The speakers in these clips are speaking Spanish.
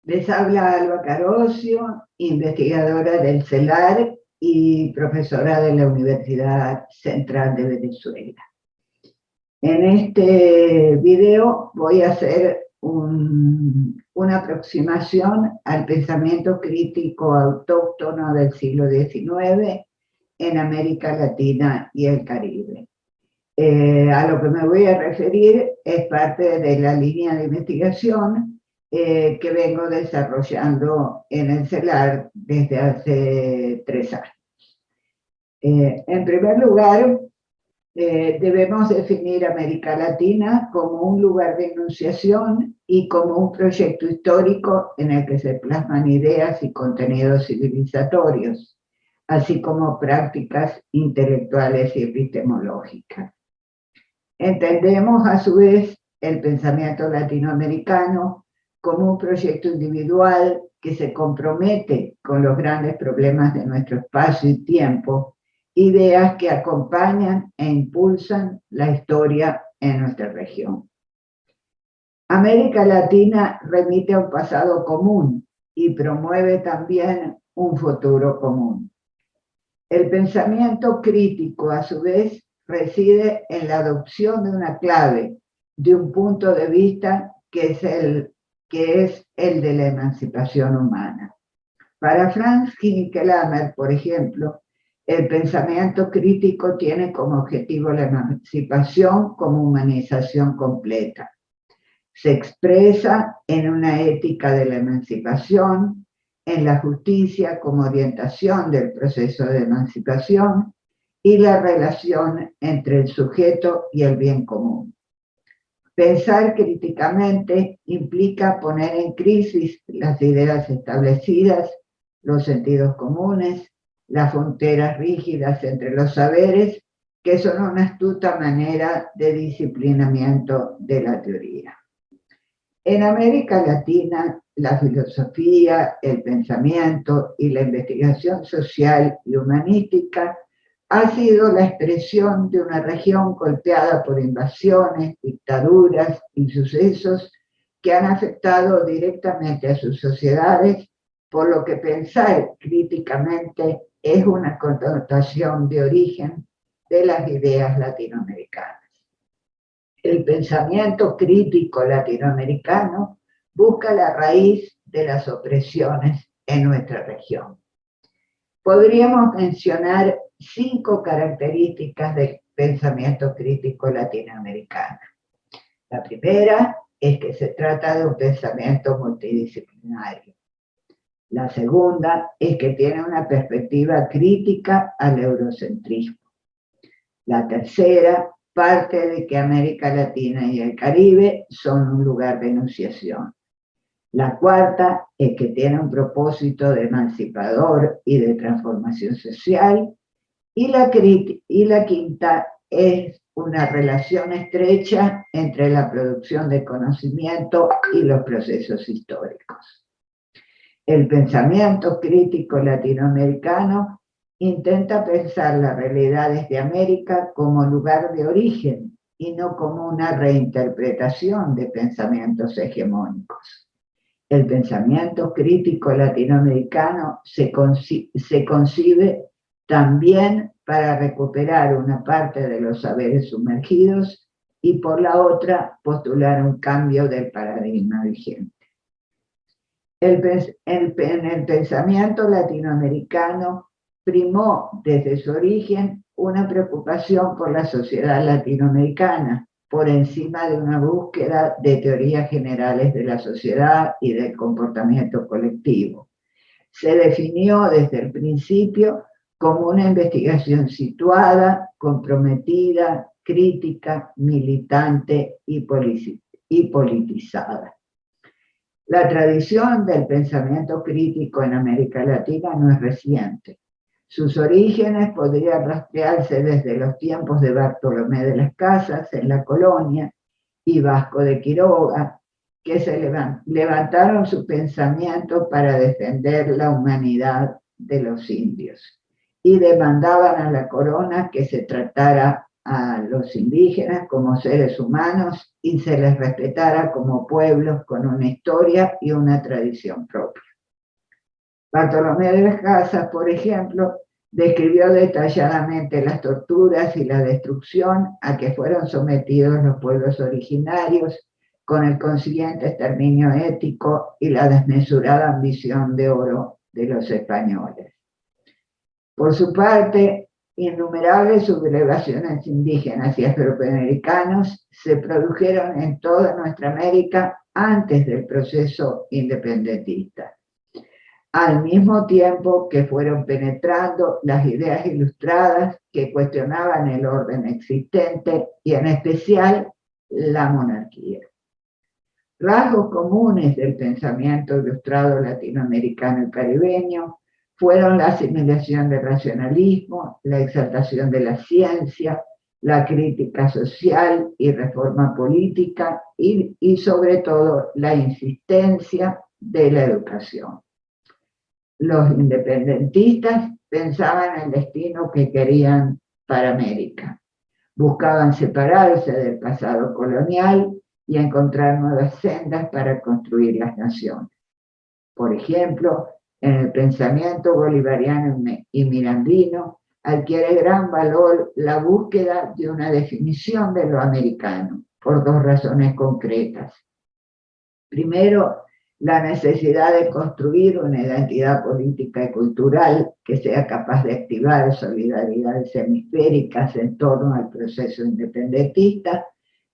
Les habla Alba Carosio, investigadora del CELAR y profesora de la Universidad Central de Venezuela. En este video voy a hacer una aproximación al pensamiento crítico autóctono del siglo XIX en América Latina y el Caribe. A lo que me voy a referir es parte de la línea de investigación que vengo desarrollando en el CELAR desde hace 3 años. En primer lugar, debemos definir América Latina como un lugar de enunciación y como un proyecto histórico en el que se plasman ideas y contenidos civilizatorios, así como prácticas intelectuales y epistemológicas. Entendemos a su vez el pensamiento latinoamericano como un proyecto individual que se compromete con los grandes problemas de nuestro espacio y tiempo, ideas que acompañan e impulsan la historia en nuestra región. América Latina remite a un pasado común y promueve también un futuro común. El pensamiento crítico, a su vez, reside en la adopción de una clave, de un punto de vista que es el de la emancipación humana. Para Franz Hinckelhammer, por ejemplo, el pensamiento crítico tiene como objetivo la emancipación como humanización completa. Se expresa en una ética de la emancipación, en la justicia como orientación del proceso de emancipación y la relación entre el sujeto y el bien común. Pensar críticamente implica poner en crisis las ideas establecidas, los sentidos comunes, las fronteras rígidas entre los saberes, que son una astuta manera de disciplinamiento de la teoría. En América Latina, la filosofía, el pensamiento y la investigación social y humanística ha sido la expresión de una región golpeada por invasiones, dictaduras y sucesos que han afectado directamente a sus sociedades, por lo que pensar críticamente es una connotación de origen de las ideas latinoamericanas. El pensamiento crítico latinoamericano busca la raíz de las opresiones en nuestra región. Podríamos mencionar 5 características del pensamiento crítico latinoamericano. La primera es que se trata de un pensamiento multidisciplinario. La segunda es que tiene una perspectiva crítica al eurocentrismo. La tercera parte de que América Latina y el Caribe son un lugar de enunciación. La cuarta es que tiene un propósito de emancipador y de transformación social. Y la quinta es una relación estrecha entre la producción de conocimiento y los procesos históricos. El pensamiento crítico latinoamericano intenta pensar las realidades de América como lugar de origen y no como una reinterpretación de pensamientos hegemónicos. El pensamiento crítico latinoamericano se concibe también para recuperar una parte de los saberes sumergidos y por la otra postular un cambio del paradigma vigente. En el pensamiento latinoamericano primó desde su origen una preocupación por la sociedad latinoamericana, por encima de una búsqueda de teorías generales de la sociedad y del comportamiento colectivo. Se definió desde el principio como una investigación situada, comprometida, crítica, militante y politizada. La tradición del pensamiento crítico en América Latina no es reciente. Sus orígenes podrían rastrearse desde los tiempos de Bartolomé de las Casas en la colonia y Vasco de Quiroga, que se levantaron su pensamiento para defender la humanidad de los indios y demandaban a la corona que se tratara a los indígenas como seres humanos y se les respetara como pueblos con una historia y una tradición propia. Bartolomé de las Casas, por ejemplo, describió detalladamente las torturas y la destrucción a que fueron sometidos los pueblos originarios, con el consiguiente exterminio ético y la desmesurada ambición de oro de los españoles. Por su parte, innumerables sublevaciones indígenas y afroamericanos se produjeron en toda nuestra América antes del proceso independentista, al mismo tiempo que fueron penetrando las ideas ilustradas que cuestionaban el orden existente y en especial la monarquía. Rasgos comunes del pensamiento ilustrado latinoamericano y caribeño fueron la asimilación del racionalismo, la exaltación de la ciencia, la crítica social y reforma política y sobre todo la insistencia de la educación. Los independentistas pensaban el destino que querían para América. Buscaban separarse del pasado colonial y encontrar nuevas sendas para construir las naciones. Por ejemplo, en el pensamiento bolivariano y mirandino adquiere gran valor la búsqueda de una definición de lo americano, por dos razones concretas. Primero, la necesidad de construir una identidad política y cultural que sea capaz de activar solidaridades hemisféricas en torno al proceso independentista,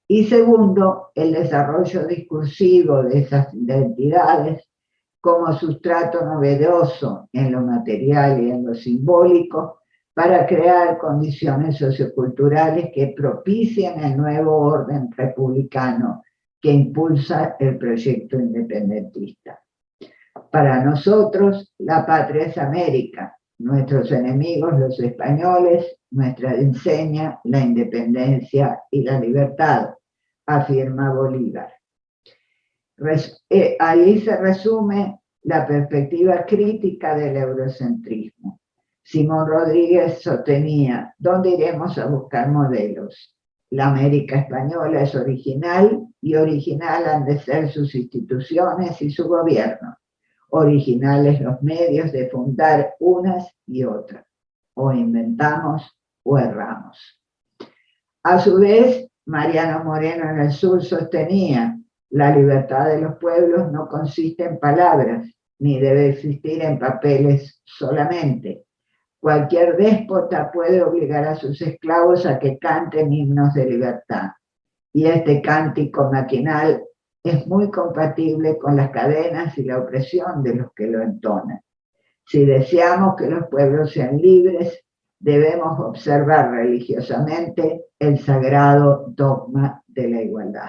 y segundo, el desarrollo discursivo de esas identidades como sustrato novedoso en lo material y en lo simbólico para crear condiciones socioculturales que propicien el nuevo orden republicano que impulsa el proyecto independentista. Para nosotros, la patria es América, nuestros enemigos los españoles, nuestra enseña la independencia y la libertad, afirma Bolívar. Ahí se resume la perspectiva crítica del eurocentrismo. Simón Rodríguez sostenía: ¿dónde iremos a buscar modelos? La América española es original y original han de ser sus instituciones y su gobierno. Originales los medios de fundar unas y otras. O inventamos o erramos. A su vez, Mariano Moreno en el sur sostenía: la libertad de los pueblos no consiste en palabras, ni debe existir en papeles solamente. Cualquier déspota puede obligar a sus esclavos a que canten himnos de libertad. Y este cántico maquinal es muy compatible con las cadenas y la opresión de los que lo entonan. Si deseamos que los pueblos sean libres, debemos observar religiosamente el sagrado dogma de la igualdad.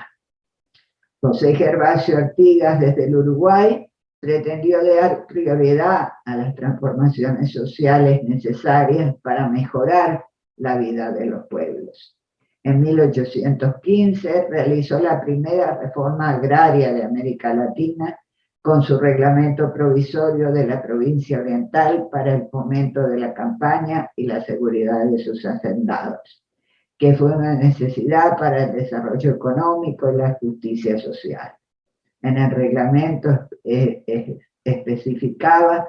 José Gervasio Artigas, desde el Uruguay, pretendió dar prioridad a las transformaciones sociales necesarias para mejorar la vida de los pueblos. En 1815 realizó la primera reforma agraria de América Latina con su reglamento provisorio de la provincia oriental para el fomento de la campaña y la seguridad de sus hacendados, que fue una necesidad para el desarrollo económico y la justicia social. En el reglamento especificaba: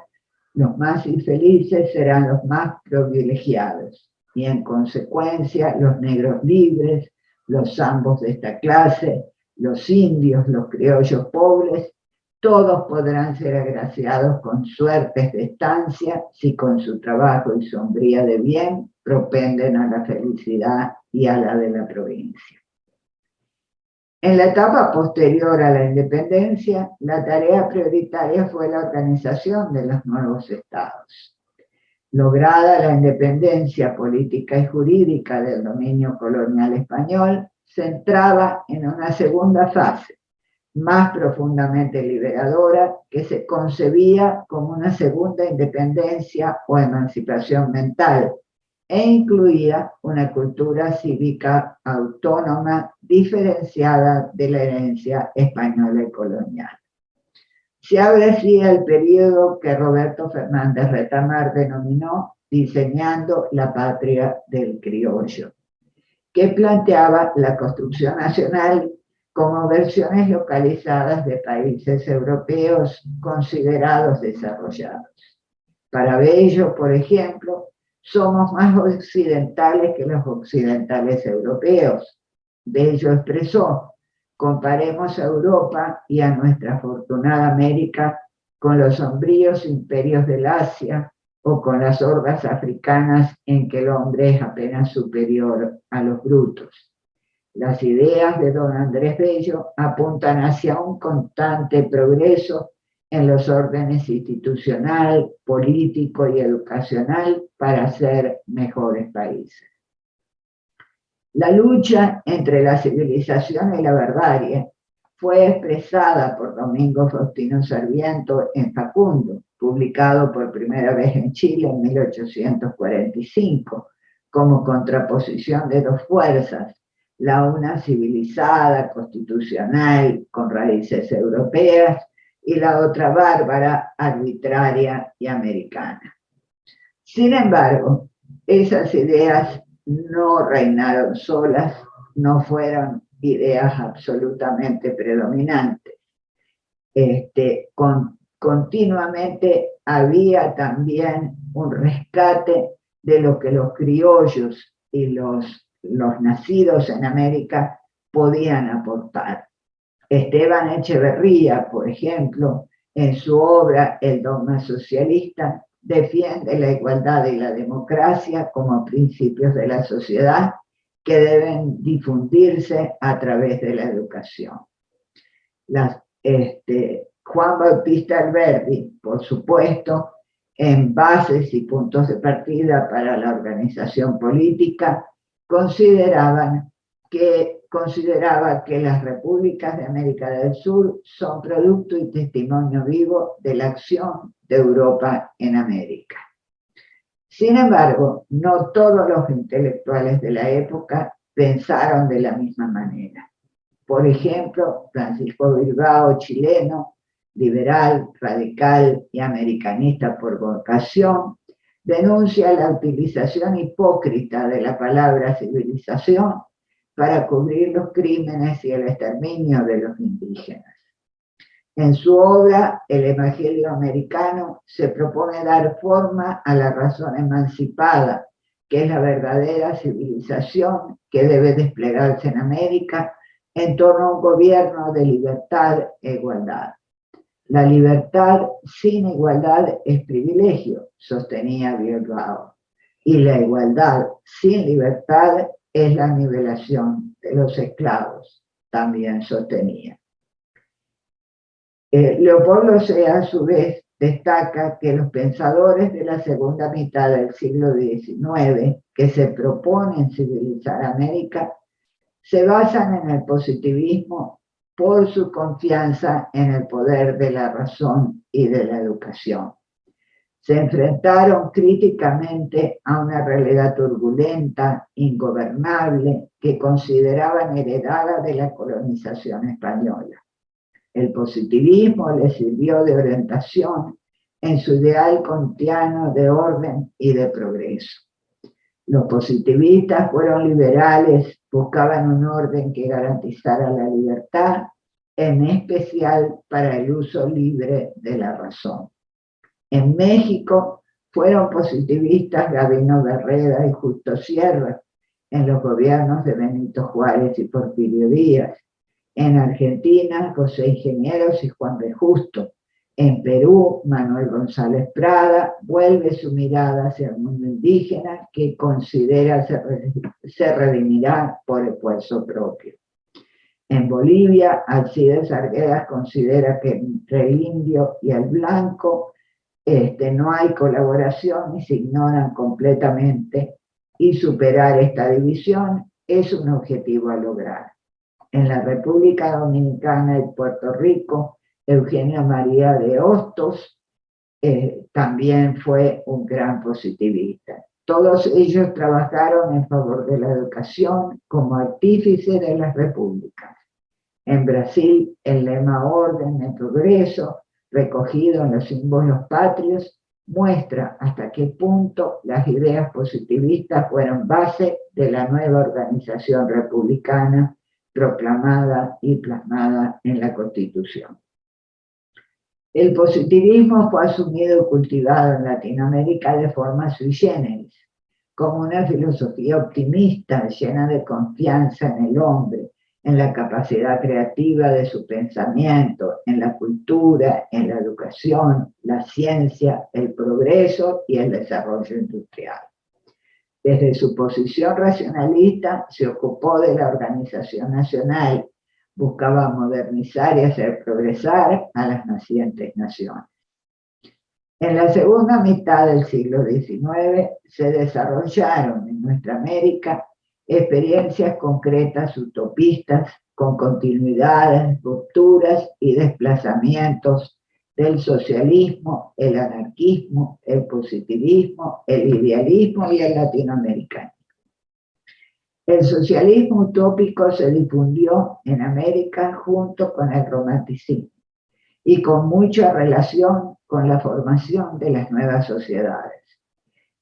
los más infelices serán los más privilegiados, y en consecuencia los negros libres, los zambos de esta clase, los indios, los criollos pobres, todos podrán ser agraciados con suertes de estancia si con su trabajo y su hombría de bien propenden a la felicidad y a la de la provincia. En la etapa posterior a la independencia, la tarea prioritaria fue la organización de los nuevos estados. Lograda la independencia política y jurídica del dominio colonial español, se entraba en una segunda fase, más profundamente liberadora, que se concebía como una segunda independencia o emancipación mental, e incluía una cultura cívica autónoma diferenciada de la herencia española y colonial. Se abre así el periodo que Roberto Fernández Retamar denominó diseñando la patria del criollo, que planteaba la construcción nacional como versiones localizadas de países europeos considerados desarrollados. Para Bello, por ejemplo, somos más occidentales que los occidentales europeos. Bello expresó: comparemos a Europa y a nuestra afortunada América con los sombríos imperios del Asia o con las hordas africanas en que el hombre es apenas superior a los brutos. Las ideas de don Andrés Bello apuntan hacia un constante progreso en los órdenes institucional, político y educacional para ser mejores países. La lucha entre la civilización y la barbarie fue expresada por Domingo Faustino Sarmiento en Facundo, publicado por primera vez en Chile en 1845, como contraposición de dos fuerzas, la una civilizada, constitucional, con raíces europeas, y la otra bárbara, arbitraria y americana. Sin embargo, esas ideas no reinaron solas, no fueron ideas absolutamente predominantes. Continuamente había también un rescate de lo que los criollos y los nacidos en América podían aportar. Esteban Echeverría, por ejemplo, en su obra El dogma socialista, defiende la igualdad y la democracia como principios de la sociedad que deben difundirse a través de la educación. Juan Bautista Alberdi, por supuesto, en Bases y puntos de partida para la organización política, consideraba que las repúblicas de América del Sur son producto y testimonio vivo de la acción de Europa en América. Sin embargo, no todos los intelectuales de la época pensaron de la misma manera. Por ejemplo, Francisco Bilbao, chileno, liberal, radical y americanista por vocación, denuncia la utilización hipócrita de la palabra civilización para cubrir los crímenes y el exterminio de los indígenas. En su obra, El Evangelio Americano, se propone dar forma a la razón emancipada, que es la verdadera civilización que debe desplegarse en América en torno a un gobierno de libertad e igualdad. La libertad sin igualdad es privilegio, sostenía Bilbao, y la igualdad sin libertad es la nivelación de los esclavos, también sostenía. Leopoldo Sea, a su vez, destaca que los pensadores de la segunda mitad del siglo XIX, que se proponen civilizar América, se basan en el positivismo por su confianza en el poder de la razón y de la educación. Se enfrentaron críticamente a una realidad turbulenta, ingobernable, que consideraban heredada de la colonización española. El positivismo les sirvió de orientación en su ideal kantiano de orden y de progreso. Los positivistas fueron liberales, buscaban un orden que garantizara la libertad, en especial para el uso libre de la razón. En México fueron positivistas Gabino Barreda y Justo Sierra, en los gobiernos de Benito Juárez y Porfirio Díaz. En Argentina, José Ingenieros y Juan B. Justo. En Perú, Manuel González Prada vuelve su mirada hacia el mundo indígena, que considera se redimirá por esfuerzo propio. En Bolivia, Alcides Arguedas considera que entre el indio y el blanco no hay colaboración y se ignoran completamente, y superar esta división es un objetivo a lograr. En la República Dominicana y Puerto Rico, Eugenio María de Hostos también fue un gran positivista. Todos ellos trabajaron en favor de la educación como artífice de las repúblicas. En Brasil, el lema orden de progreso, recogido en los símbolos patrios, muestra hasta qué punto las ideas positivistas fueron base de la nueva organización republicana proclamada y plasmada en la Constitución. El positivismo fue asumido y cultivado en Latinoamérica de forma sui generis, como una filosofía optimista llena de confianza en el hombre, en la capacidad creativa de su pensamiento, en la cultura, en la educación, la ciencia, el progreso y el desarrollo industrial. Desde su posición racionalista se ocupó de la organización nacional, buscaba modernizar y hacer progresar a las nacientes naciones. En la segunda mitad del siglo XIX se desarrollaron en nuestra América experiencias concretas utopistas con continuidades, rupturas y desplazamientos del socialismo, el anarquismo, el positivismo, el idealismo y el latinoamericano. El socialismo utópico se difundió en América junto con el romanticismo y con mucha relación con la formación de las nuevas sociedades.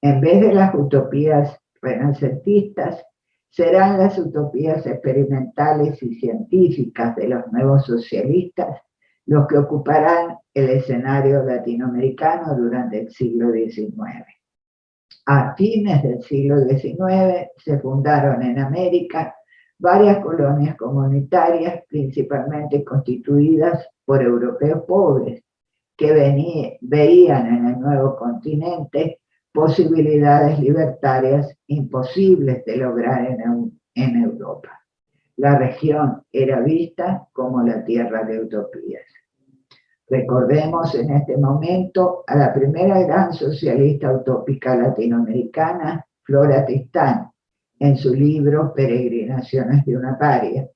En vez de las utopías renacentistas, serán las utopías experimentales y científicas de los nuevos socialistas los que ocuparán el escenario latinoamericano durante el siglo XIX. A fines del siglo XIX se fundaron en América varias colonias comunitarias, principalmente constituidas por europeos pobres, que veían en el nuevo continente posibilidades libertarias imposibles de lograr en Europa. La región era vista como la tierra de utopías. Recordemos en este momento a la primera gran socialista utópica latinoamericana, Flora Tristán, en su libro Peregrinaciones de una paria.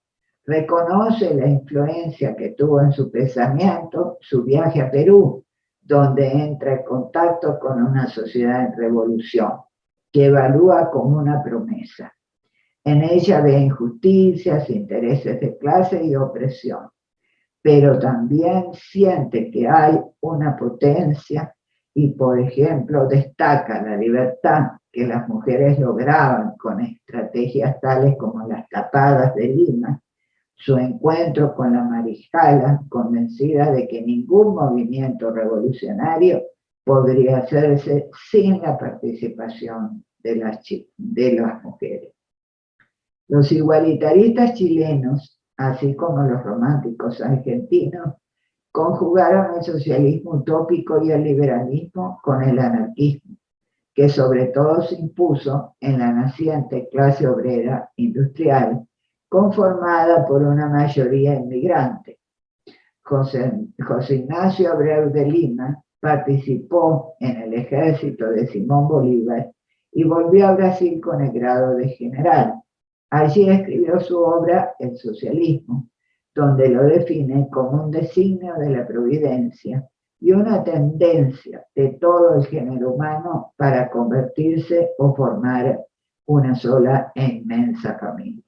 Reconoce la influencia que tuvo en su pensamiento su viaje a Perú, donde entra en contacto con una sociedad en revolución, que evalúa como una promesa. En ella ve injusticias, intereses de clase y opresión, pero también siente que hay una potencia y, por ejemplo, destaca la libertad que las mujeres lograban con estrategias tales como las tapadas de Lima, su encuentro con la Mariscala, convencida de que ningún movimiento revolucionario podría hacerse sin la participación de las mujeres. Los igualitaristas chilenos, así como los románticos argentinos, conjugaron el socialismo utópico y el liberalismo con el anarquismo, que sobre todo se impuso en la naciente clase obrera industrial, conformada por una mayoría inmigrante. José Ignacio Abreu de Lima participó en el ejército de Simón Bolívar y volvió a Brasil con el grado de general. Allí escribió su obra El socialismo, donde lo define como un designio de la providencia y una tendencia de todo el género humano para convertirse o formar una sola e inmensa familia.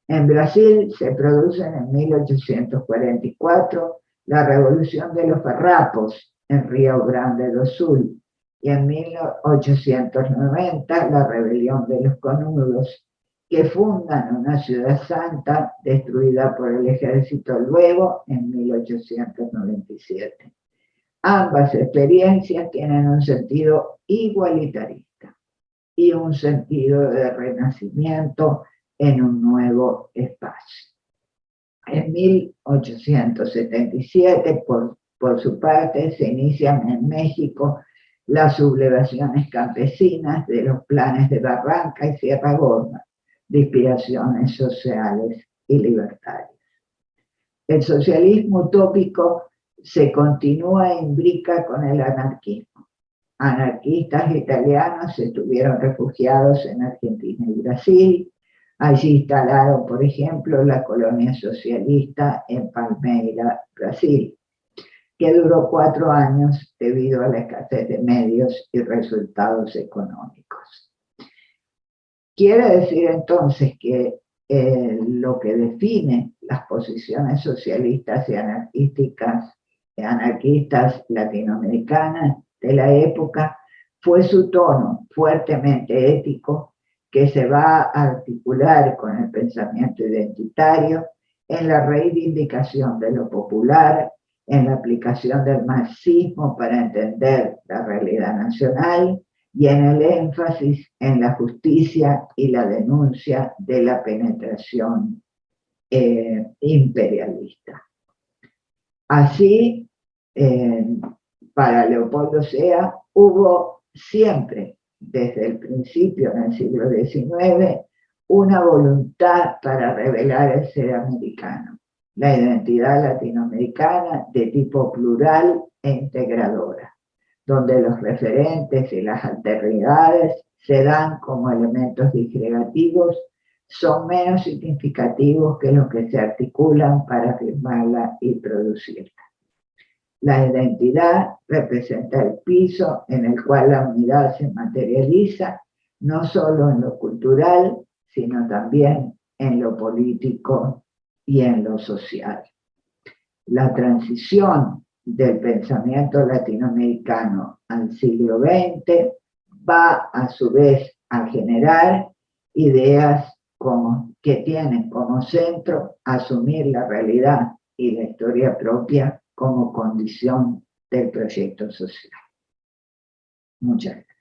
En Brasil se produce en 1844 la Revolución de los Farrapos en Río Grande do Sul y en 1890 la Rebelión de los Canudos, que fundan una ciudad santa destruida por el ejército luego en 1897. Ambas experiencias tienen un sentido igualitarista y un sentido de renacimiento en un nuevo espacio. En 1877, por su parte, se inician en México las sublevaciones campesinas de los planes de Barranca y Sierra Gorda, de inspiraciones sociales y libertarias. El socialismo utópico se continúa e imbrica con el anarquismo. Anarquistas italianos estuvieron refugiados en Argentina y Brasil. Allí instalaron, por ejemplo, la colonia socialista en Palmeira, Brasil, que duró 4 años debido a la escasez de medios y resultados económicos. Quiere decir entonces que lo que define las posiciones socialistas y anarquistas latinoamericanas de la época fue su tono fuertemente ético, que se va a articular con el pensamiento identitario en la reivindicación de lo popular, en la aplicación del marxismo para entender la realidad nacional y en el énfasis en la justicia y la denuncia de la penetración imperialista. Así, para Leopoldo Sea hubo siempre, desde el principio en el siglo XIX, una voluntad para revelar el ser americano, la identidad latinoamericana de tipo plural e integradora, donde los referentes y las alteridades se dan como elementos disgregativos, son menos significativos que los que se articulan para afirmarla y producirla. La identidad representa el piso en el cual la unidad se materializa, no solo en lo cultural, sino también en lo político y en lo social. La transición del pensamiento latinoamericano al siglo XX va a su vez a generar ideas que tienen como centro asumir la realidad y la historia propia como condición del proyecto social. Muchas gracias.